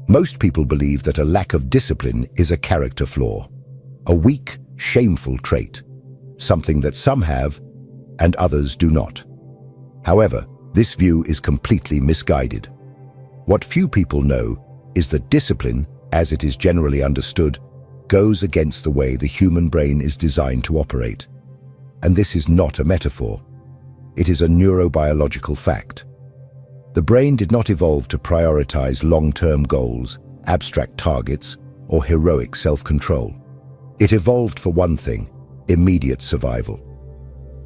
Most people believe that a lack of discipline is a character flaw, a weak, shameful trait, something that some have and others do not. However, this view is completely misguided. What few people know is that discipline, as it is generally understood, goes against the way the human brain is designed to operate. And this is not a metaphor. It is a neurobiological fact. The brain did not evolve to prioritize long-term goals, abstract targets, or heroic self-control. It evolved for one thing: immediate survival.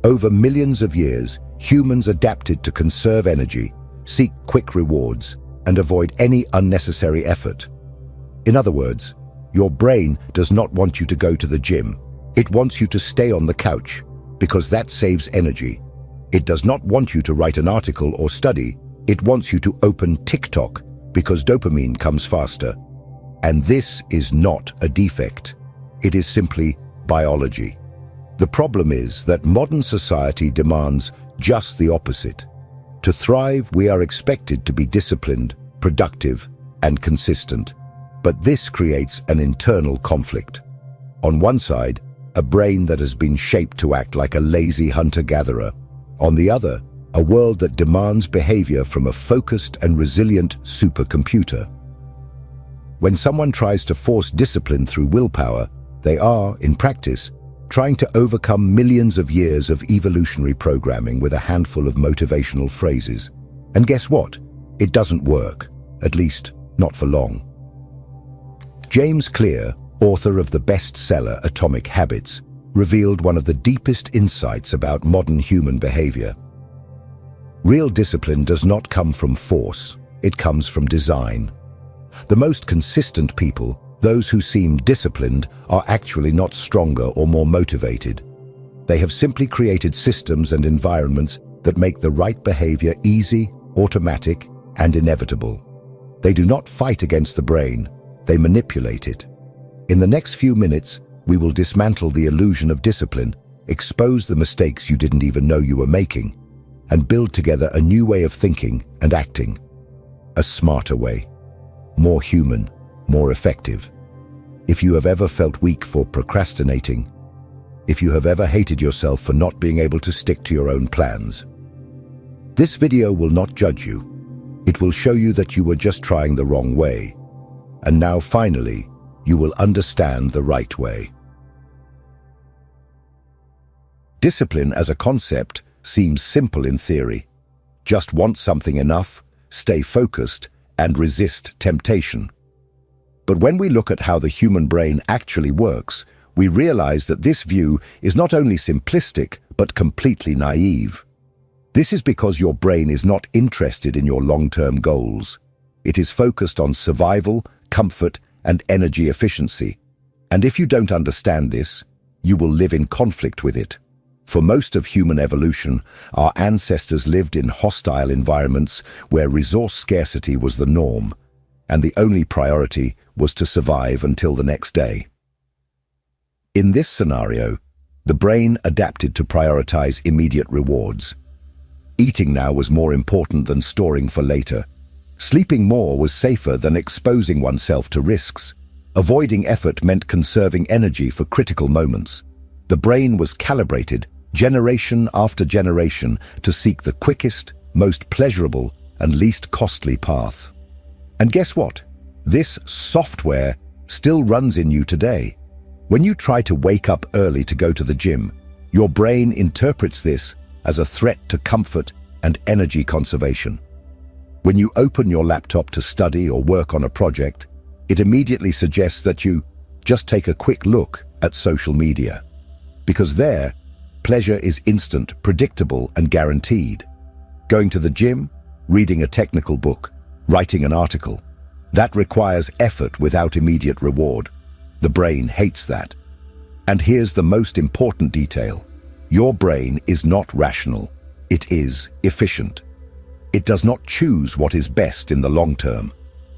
Over millions of years, humans adapted to conserve energy, seek quick rewards, and avoid any unnecessary effort. In other words, your brain does not want you to go to the gym. It wants you to stay on the couch, because that saves energy. It does not want you to write an article or study. It wants you to open TikTok, because dopamine comes faster. And this is not a defect. It is simply biology. The problem is that modern society demands just the opposite. To thrive, we are expected to be disciplined, productive, and consistent. But this creates an internal conflict. On one side, a brain that has been shaped to act like a lazy hunter-gatherer. On the other, a world that demands behavior from a focused and resilient supercomputer. When someone tries to force discipline through willpower, they are, in practice, trying to overcome millions of years of evolutionary programming with a handful of motivational phrases. And guess what? It doesn't work, at least not for long. James Clear, author of the bestseller Atomic Habits, revealed one of the deepest insights about modern human behavior. Real discipline does not come from force, it comes from design. The most consistent people, those who seem disciplined, are actually not stronger or more motivated. They have simply created systems and environments that make the right behavior easy, automatic, and inevitable. They do not fight against the brain, they manipulate it. In the next few minutes, we will dismantle the illusion of discipline, expose the mistakes you didn't even know you were making, and build together a new way of thinking and acting. A smarter way. More human, more effective. If you have ever felt weak for procrastinating, if you have ever hated yourself for not being able to stick to your own plans, this video will not judge you. It will show you that you were just trying the wrong way. And now finally, you will understand the right way. Discipline as a concept seems simple in theory. Just want something enough, stay focused, and resist temptation. But when we look at how the human brain actually works, we realize that this view is not only simplistic, but completely naive. This is because your brain is not interested in your long-term goals. It is focused on survival, comfort, and energy efficiency. And if you don't understand this, you will live in conflict with it. For most of human evolution, our ancestors lived in hostile environments where resource scarcity was the norm, and the only priority was to survive until the next day. In this scenario, the brain adapted to prioritize immediate rewards. Eating now was more important than storing for later. Sleeping more was safer than exposing oneself to risks. Avoiding effort meant conserving energy for critical moments. The brain was calibrated, generation after generation, to seek the quickest, most pleasurable, and least costly path. And guess what? This software still runs in you today. When you try to wake up early to go to the gym, your brain interprets this as a threat to comfort and energy conservation. When you open your laptop to study or work on a project, it immediately suggests that you just take a quick look at social media. Because there, pleasure is instant, predictable, and guaranteed. Going to the gym, reading a technical book, writing an article, that requires effort without immediate reward. The brain hates that. And here's the most important detail. Your brain is not rational. It is efficient. It does not choose what is best in the long term,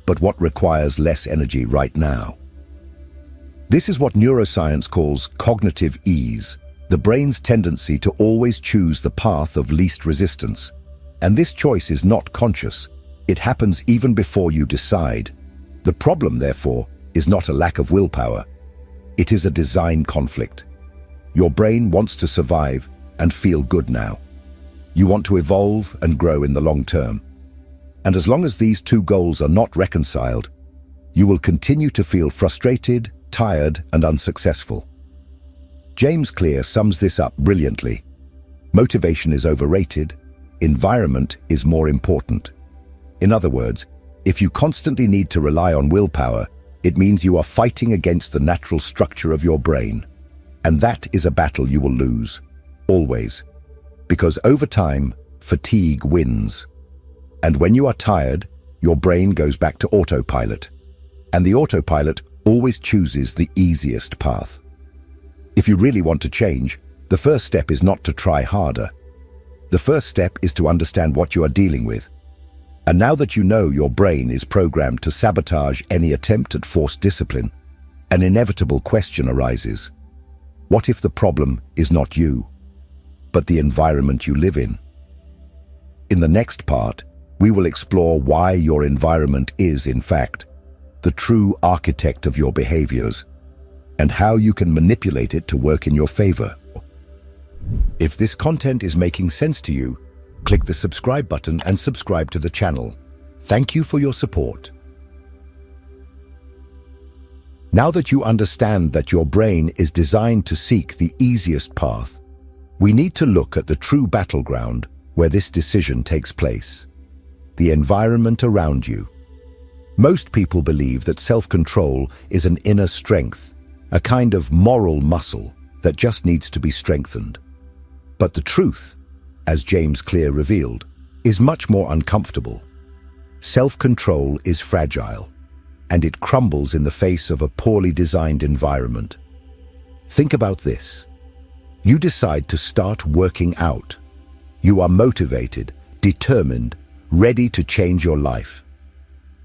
but what requires less energy right now. This is what neuroscience calls cognitive ease, the brain's tendency to always choose the path of least resistance. And this choice is not conscious. It happens even before you decide. The problem, therefore, is not a lack of willpower. It is a design conflict. Your brain wants to survive and feel good now. You want to evolve and grow in the long term. And as long as these two goals are not reconciled, you will continue to feel frustrated, tired, and unsuccessful. James Clear sums this up brilliantly. Motivation is overrated, environment is more important. In other words, if you constantly need to rely on willpower, it means you are fighting against the natural structure of your brain. And that is a battle you will lose, always. Because over time, fatigue wins. And when you are tired, your brain goes back to autopilot. And the autopilot always chooses the easiest path. If you really want to change, the first step is not to try harder. The first step is to understand what you are dealing with. And now that you know your brain is programmed to sabotage any attempt at forced discipline, an inevitable question arises. What if the problem is not you, but the environment you live in? In the next part, we will explore why your environment is, in fact, the true architect of your behaviors, and how you can manipulate it to work in your favor. If this content is making sense to you, click the subscribe button and subscribe to the channel. Thank you for your support. Now that you understand that your brain is designed to seek the easiest path, we need to look at the true battleground where this decision takes place: the environment around you. Most people believe that self-control is an inner strength, a kind of moral muscle that just needs to be strengthened. But the truth, as James Clear revealed, is much more uncomfortable. Self-control is fragile, and it crumbles in the face of a poorly designed environment. Think about this. You decide to start working out. You are motivated, determined, ready to change your life.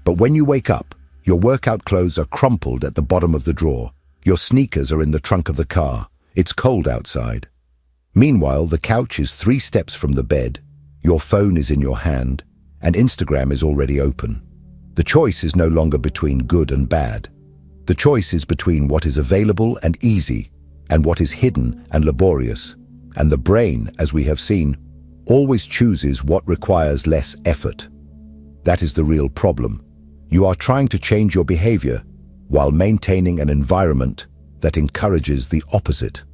But when you wake up, your workout clothes are crumpled at the bottom of the drawer. Your sneakers are in the trunk of the car. It's cold outside. Meanwhile, the couch is 3 steps from the bed, your phone is in your hand, and Instagram is already open. The choice is no longer between good and bad. The choice is between what is available and easy, and what is hidden and laborious. And the brain, as we have seen, always chooses what requires less effort. That is the real problem. You are trying to change your behavior while maintaining an environment that encourages the opposite.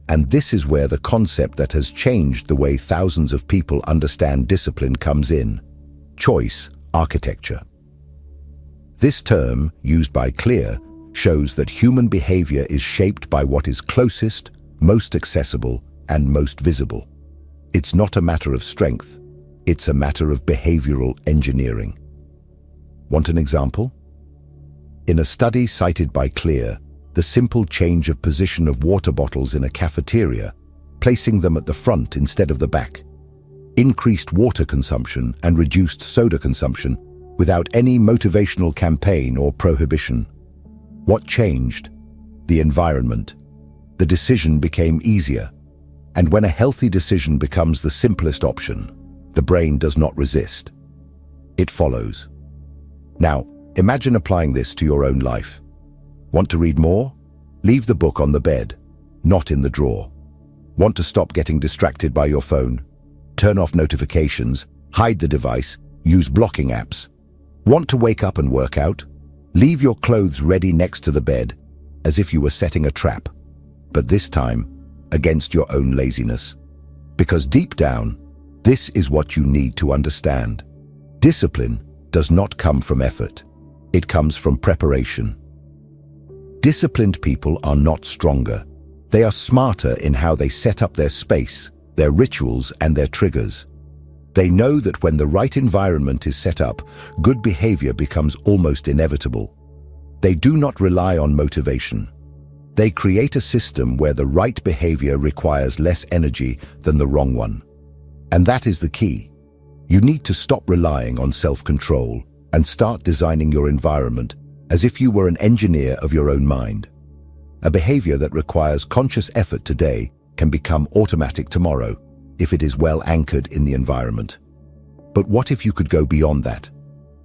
And this is where the concept that has changed the way thousands of people understand discipline comes in: choice architecture. This term, used by Clear, shows that human behavior is shaped by what is closest, most accessible, and most visible. It's not a matter of strength, it's a matter of behavioral engineering. Want an example? In a study cited by Clear, the simple change of position of water bottles in a cafeteria, placing them at the front instead of the back, increased water consumption and reduced soda consumption without any motivational campaign or prohibition. What changed? The environment. The decision became easier. And when a healthy decision becomes the simplest option, the brain does not resist. It follows. Now, imagine applying this to your own life. Want to read more? Leave the book on the bed, not in the drawer. Want to stop getting distracted by your phone? Turn off notifications, hide the device, use blocking apps. Want to wake up and work out? Leave your clothes ready next to the bed, as if you were setting a trap. But this time, against your own laziness. Because deep down, this is what you need to understand. Discipline does not come from effort. It comes from preparation. Disciplined people are not stronger. They are smarter in how they set up their space, their rituals, and their triggers. They know that when the right environment is set up, good behavior becomes almost inevitable. They do not rely on motivation. They create a system where the right behavior requires less energy than the wrong one. And that is the key. You need to stop relying on self-control and start designing your environment as if you were an engineer of your own mind. A behavior that requires conscious effort today can become automatic tomorrow if it is well anchored in the environment. But what if you could go beyond that?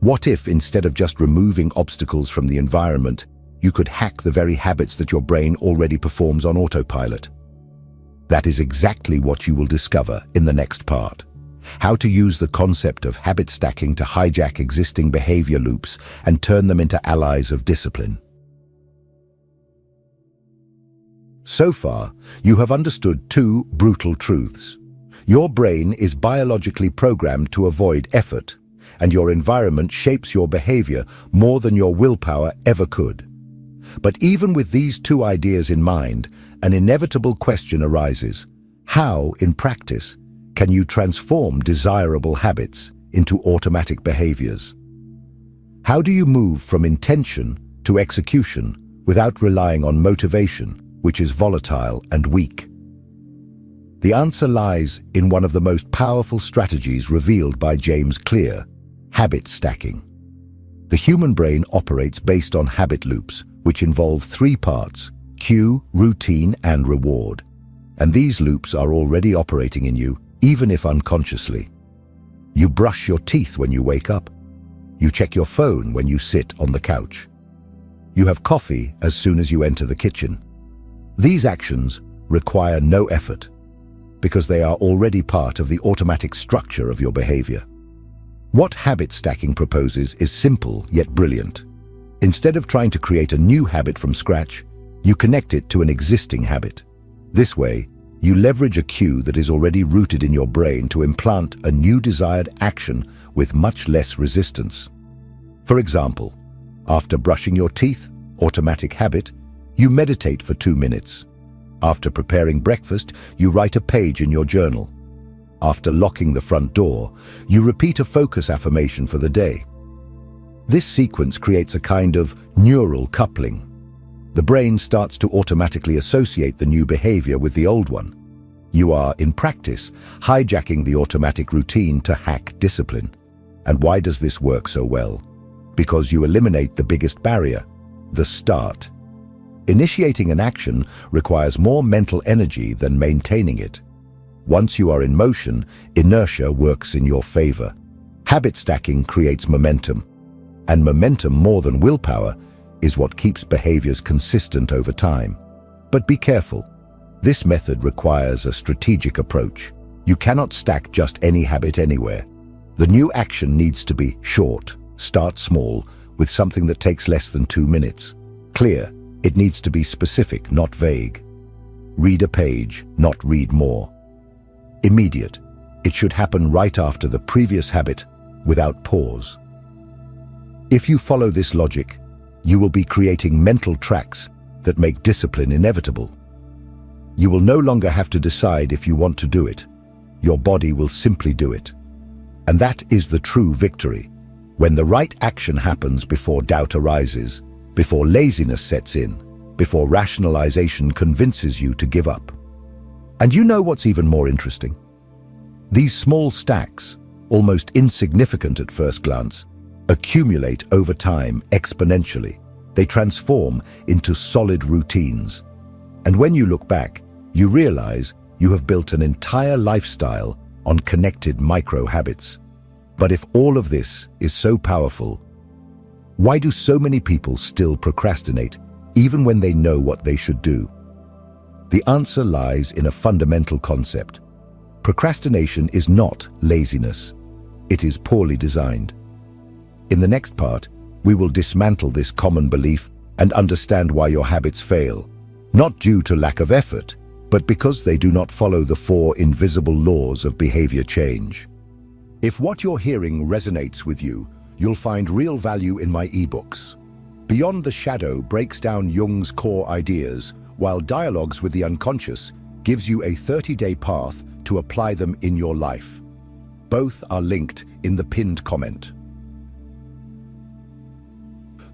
What if, instead of just removing obstacles from the environment, you could hack the very habits that your brain already performs on autopilot? That is exactly what you will discover in the next part. How to use the concept of habit stacking to hijack existing behavior loops and turn them into allies of discipline. So far, you have understood two brutal truths. Your brain is biologically programmed to avoid effort, and your environment shapes your behavior more than your willpower ever could. But even with these two ideas in mind, an inevitable question arises. How, in practice, can you transform desirable habits into automatic behaviors? How do you move from intention to execution without relying on motivation, which is volatile and weak? The answer lies in one of the most powerful strategies revealed by James Clear: habit stacking. The human brain operates based on habit loops, which involve three parts: cue, routine, and reward. And these loops are already operating in you, even if unconsciously. You brush your teeth when you wake up. You check your phone when you sit on the couch. You have coffee as soon as you enter the kitchen. These actions require no effort, because they are already part of the automatic structure of your behavior. What habit stacking proposes is simple yet brilliant. Instead of trying to create a new habit from scratch, you connect it to an existing habit. This way, you leverage a cue that is already rooted in your brain to implant a new desired action with much less resistance. For example, after brushing your teeth, automatic habit, you meditate for 2 minutes. After preparing breakfast, you write a page in your journal. After locking the front door, you repeat a focus affirmation for the day. This sequence creates a kind of neural coupling. The brain starts to automatically associate the new behavior with the old one. You are, in practice, hijacking the automatic routine to hack discipline. And why does this work so well? Because you eliminate the biggest barrier: the start. Initiating an action requires more mental energy than maintaining it. Once you are in motion, inertia works in your favor. Habit stacking creates momentum. And momentum, more than willpower, is what keeps behaviors consistent over time. But be careful. This method requires a strategic approach. You cannot stack just any habit anywhere. The new action needs to be short, start small, with something that takes less than 2 minutes. Clear. It needs to be specific, not vague. Read a page, not read more. Immediate. It should happen right after the previous habit, without pause. If you follow this logic, you will be creating mental tracks that make discipline inevitable. You will no longer have to decide if you want to do it. Your body will simply do it. And that is the true victory. When the right action happens before doubt arises, before laziness sets in, before rationalization convinces you to give up. And you know what's even more interesting? These small stacks, almost insignificant at first glance, accumulate over time exponentially. They transform into solid routines. And when you look back, you realize you have built an entire lifestyle on connected micro-habits. But if all of this is so powerful, why do so many people still procrastinate, even when they know what they should do? The answer lies in a fundamental concept. Procrastination is not laziness. It is poorly designed. In the next part, we will dismantle this common belief and understand why your habits fail, not due to lack of effort, but because they do not follow the 4 invisible laws of behavior change. If what you're hearing resonates with you, you'll find real value in my ebooks. Beyond the Shadow breaks down Jung's core ideas, while Dialogues with the Unconscious gives you a 30-day path to apply them in your life. Both are linked in the pinned comment.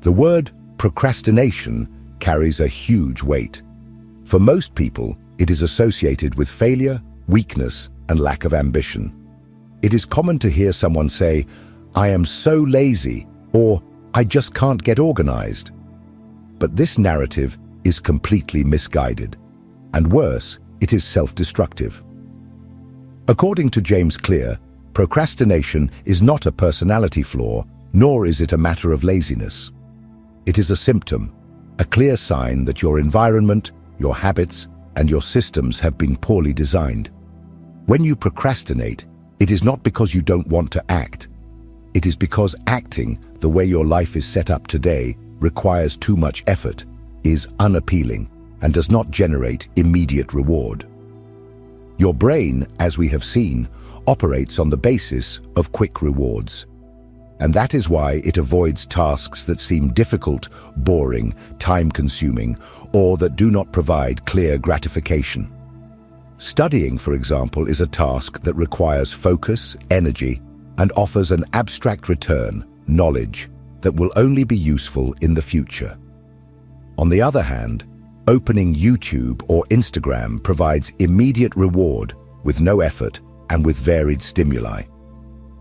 The word procrastination carries a huge weight. For most people, it is associated with failure, weakness, and lack of ambition. It is common to hear someone say, "I am so lazy," or "I just can't get organized." But this narrative is completely misguided. And worse, it is self-destructive. According to James Clear, procrastination is not a personality flaw, nor is it a matter of laziness. It is a symptom, a clear sign that your environment, your habits, and your systems have been poorly designed. When you procrastinate, it is not because you don't want to act. It is because acting the way your life is set up today requires too much effort, is unappealing, and does not generate immediate reward. Your brain, as we have seen, operates on the basis of quick rewards. And that is why it avoids tasks that seem difficult, boring, time-consuming, or that do not provide clear gratification. Studying, for example, is a task that requires focus, energy, and offers an abstract return, knowledge, that will only be useful in the future. On the other hand, opening YouTube or Instagram provides immediate reward with no effort and with varied stimuli.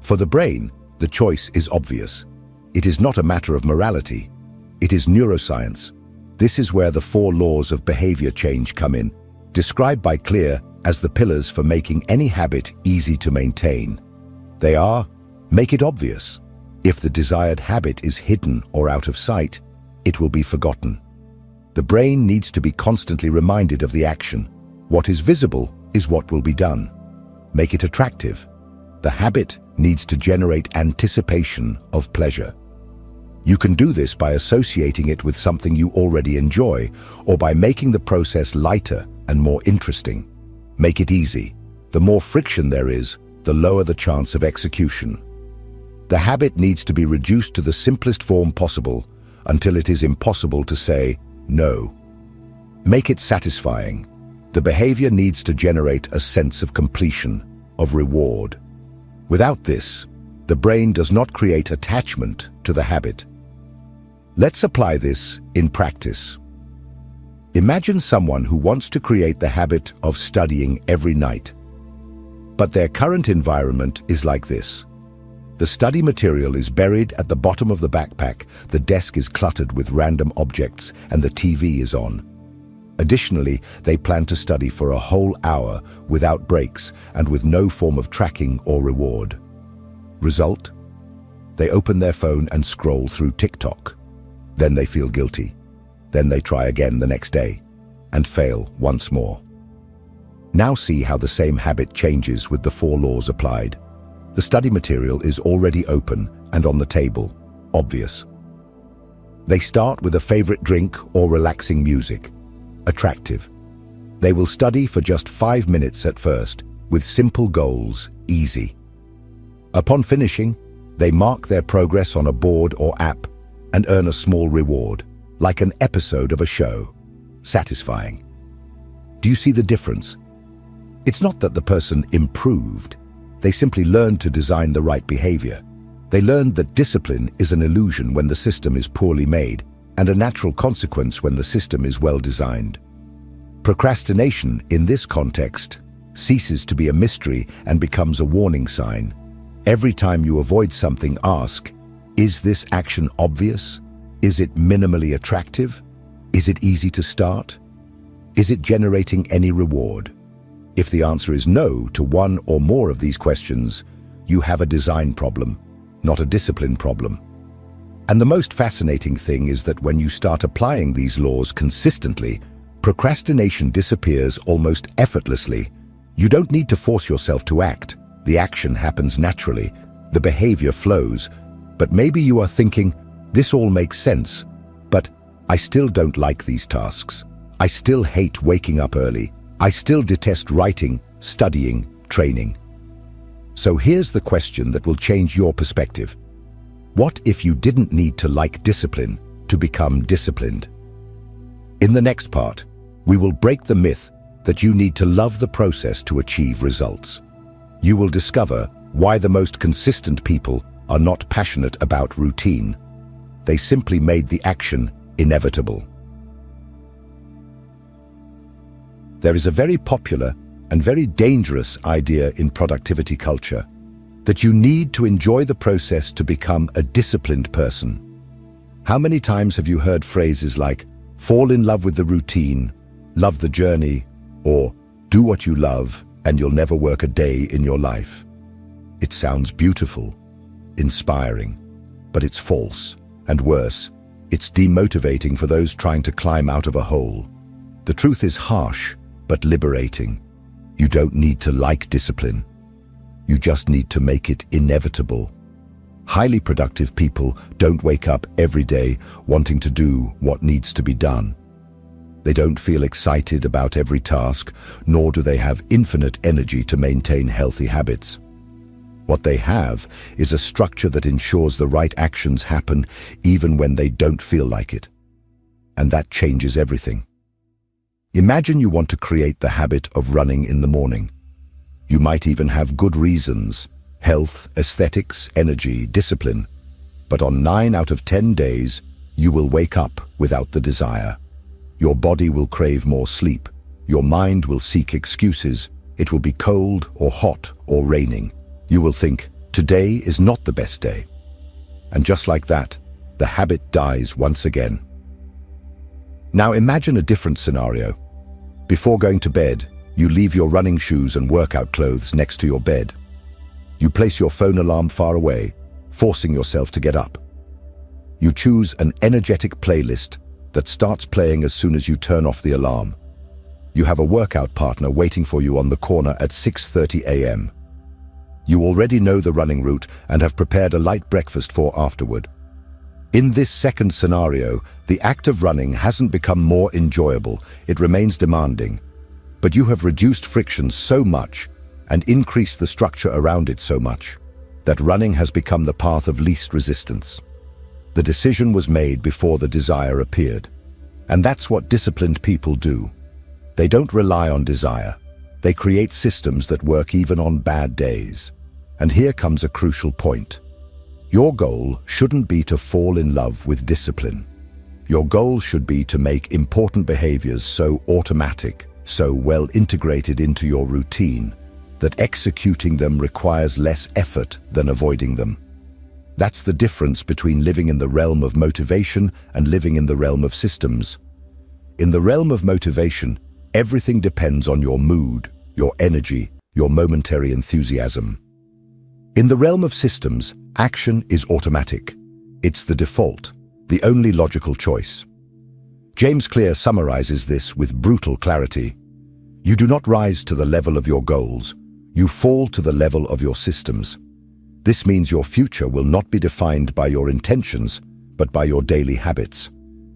For the brain, the choice is obvious. It is not a matter of morality. It is neuroscience. This is where the 4 laws of behavior change come in, described by Clear as the pillars for making any habit easy to maintain. They are: make it obvious. If the desired habit is hidden or out of sight, it will be forgotten. The brain needs to be constantly reminded of the action. What is visible is what will be done. Make it attractive. The habit needs to generate anticipation of pleasure. You can do this by associating it with something you already enjoy, or by making the process lighter and more interesting. Make it easy. The more friction there is, the lower the chance of execution. The habit needs to be reduced to the simplest form possible until it is impossible to say no. Make it satisfying. The behavior needs to generate a sense of completion, of reward. Without this, the brain does not create attachment to the habit. Let's apply this in practice. Imagine someone who wants to create the habit of studying every night. But their current environment is like this. The study material is buried at the bottom of the backpack, the desk is cluttered with random objects, and the TV is on. Additionally, they plan to study for a whole hour without breaks and with no form of tracking or reward. Result? They open their phone and scroll through TikTok. Then they feel guilty. Then they try again the next day and fail once more. Now see how the same habit changes with the 4 laws applied. The study material is already open and on the table, obvious. They start with a favorite drink or relaxing music. Attractive. They will study for just 5 minutes at first, with simple goals, easy. Upon finishing, they mark their progress on a board or app and earn a small reward, like an episode of a show. Satisfying. Do you see the difference? It's not that the person improved. They simply learned to design the right behavior. They learned that discipline is an illusion when the system is poorly made, and a natural consequence when the system is well designed. Procrastination, in this context, ceases to be a mystery and becomes a warning sign. Every time you avoid something, ask, is this action obvious? Is it minimally attractive? Is it easy to start? Is it generating any reward? If the answer is no to one or more of these questions, you have a design problem, not a discipline problem. And the most fascinating thing is that when you start applying these laws consistently, procrastination disappears almost effortlessly. You don't need to force yourself to act. The action happens naturally. The behavior flows. But maybe you are thinking, this all makes sense, but I still don't like these tasks. I still hate waking up early. I still detest writing, studying, training. So here's the question that will change your perspective. What if you didn't need to like discipline to become disciplined? In the next part, we will break the myth that you need to love the process to achieve results. You will discover why the most consistent people are not passionate about routine. They simply made the action inevitable. There is a very popular and very dangerous idea in productivity culture that you need to enjoy the process to become a disciplined person. How many times have you heard phrases like, fall in love with the routine, love the journey, or do what you love and you'll never work a day in your life? It sounds beautiful, inspiring, but it's false. And worse, it's demotivating for those trying to climb out of a hole. The truth is harsh, but liberating. You don't need to like discipline. You just need to make it inevitable. Highly productive people don't wake up every day wanting to do what needs to be done. They don't feel excited about every task, nor do they have infinite energy to maintain healthy habits. What they have is a structure that ensures the right actions happen even when they don't feel like it. And that changes everything. Imagine you want to create the habit of running in the morning. You might even have good reasons: health, aesthetics, energy, discipline. But on 9 out of 10 days, you will wake up without the desire. Your body will crave more sleep. Your mind will seek excuses. It will be cold or hot or raining. You will think, today is not the best day. And just like that, the habit dies once again. Now imagine a different scenario. Before going to bed, you leave your running shoes and workout clothes next to your bed. You place your phone alarm far away, forcing yourself to get up. You choose an energetic playlist that starts playing as soon as you turn off the alarm. You have a workout partner waiting for you on the corner at 6:30 a.m. You already know the running route and have prepared a light breakfast for afterward. In this second scenario, the act of running hasn't become more enjoyable, it remains demanding. But you have reduced friction so much and increased the structure around it so much that running has become the path of least resistance. The decision was made before the desire appeared. And that's what disciplined people do. They don't rely on desire. They create systems that work even on bad days. And here comes a crucial point. Your goal shouldn't be to fall in love with discipline. Your goal should be to make important behaviors so automatic, so well integrated into your routine, that executing them requires less effort than avoiding them. That's the difference between living in the realm of motivation and living in the realm of systems. In the realm of motivation, everything depends on your mood, your energy, your momentary enthusiasm. In the realm of systems, action is automatic. It's the default, the only logical choice. James Clear summarizes this with brutal clarity. You do not rise to the level of your goals. You fall to the level of your systems. This means your future will not be defined by your intentions, but by your daily habits.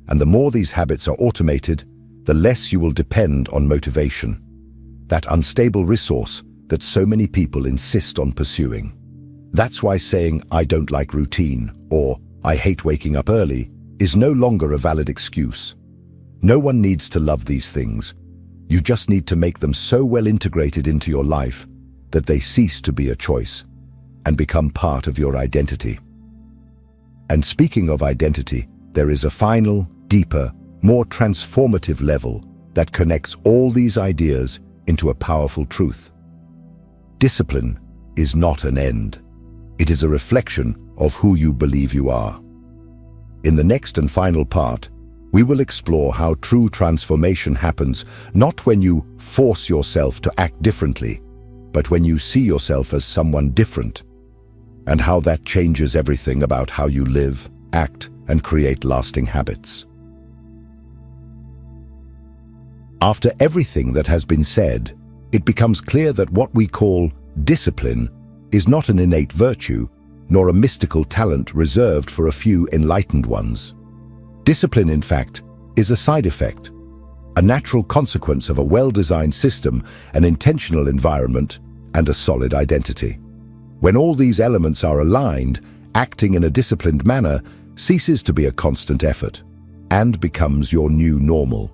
And the more these habits are automated, the less you will depend on motivation, that unstable resource that so many people insist on pursuing. That's why saying, "I don't like routine," or "I hate waking up early," is no longer a valid excuse. No one needs to love these things. You just need to make them so well integrated into your life that they cease to be a choice and become part of your identity. And speaking of identity, there is a final, deeper, more transformative level that connects all these ideas into a powerful truth. Discipline is not an end. It is a reflection of who you believe you are. In the next and final part, we will explore how true transformation happens not when you force yourself to act differently, but when you see yourself as someone different, and how that changes everything about how you live, act, and create lasting habits. After everything that has been said, it becomes clear that what we call discipline is not an innate virtue, nor a mystical talent reserved for a few enlightened ones. Discipline, in fact, is a side effect, a natural consequence of a well-designed system, an intentional environment, and a solid identity. When all these elements are aligned, acting in a disciplined manner ceases to be a constant effort and becomes your new normal.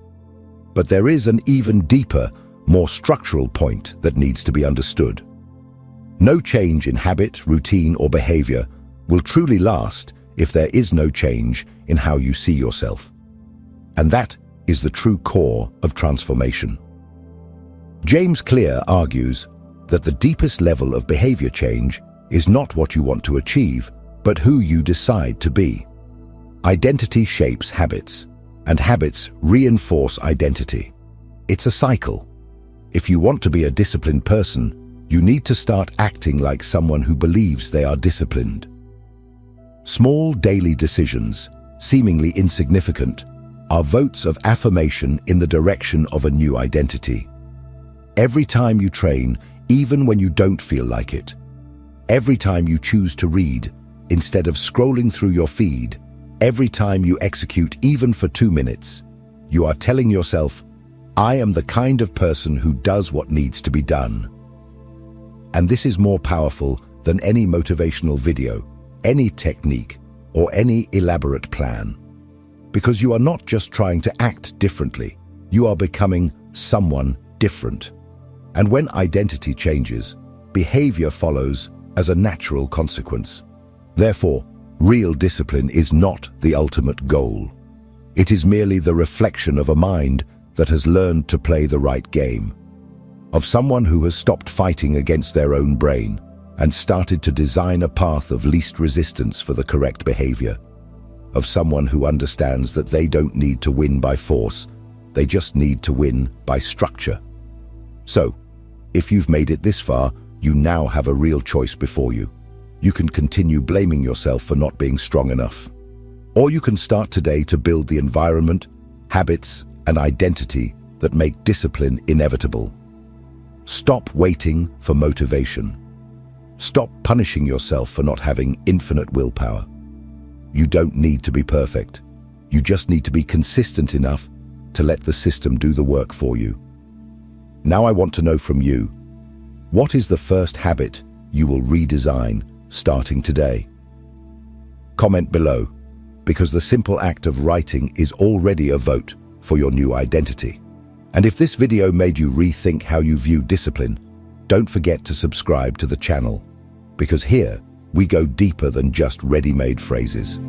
But there is an even deeper, more structural point that needs to be understood. No change in habit, routine, or behavior will truly last if there is no change in how you see yourself. And that is the true core of transformation. James Clear argues that the deepest level of behavior change is not what you want to achieve, but who you decide to be. Identity shapes habits, and habits reinforce identity. It's a cycle. If you want to be a disciplined person, you need to start acting like someone who believes they are disciplined. Small daily decisions, seemingly insignificant, are votes of affirmation in the direction of a new identity. Every time you train, even when you don't feel like it, every time you choose to read instead of scrolling through your feed, every time you execute even for 2 minutes, you are telling yourself, I am the kind of person who does what needs to be done. And this is more powerful than any motivational video, any technique, or any elaborate plan. Because you are not just trying to act differently, you are becoming someone different. And when identity changes, behavior follows as a natural consequence. Therefore, real discipline is not the ultimate goal. It is merely the reflection of a mind that has learned to play the right game, of someone who has stopped fighting against their own brain and started to design a path of least resistance for the correct behavior, of someone who understands that they don't need to win by force, they just need to win by structure. So, if you've made it this far, you now have a real choice before you. You can continue blaming yourself for not being strong enough. Or you can start today to build the environment, habits, and identity that make discipline inevitable. Stop waiting for motivation. Stop punishing yourself for not having infinite willpower. You don't need to be perfect. You just need to be consistent enough to let the system do the work for you. Now I want to know from you, what is the first habit you will redesign starting today? Comment below, because the simple act of writing is already a vote for your new identity. And if this video made you rethink how you view discipline, don't forget to subscribe to the channel, because here we go deeper than just ready-made phrases.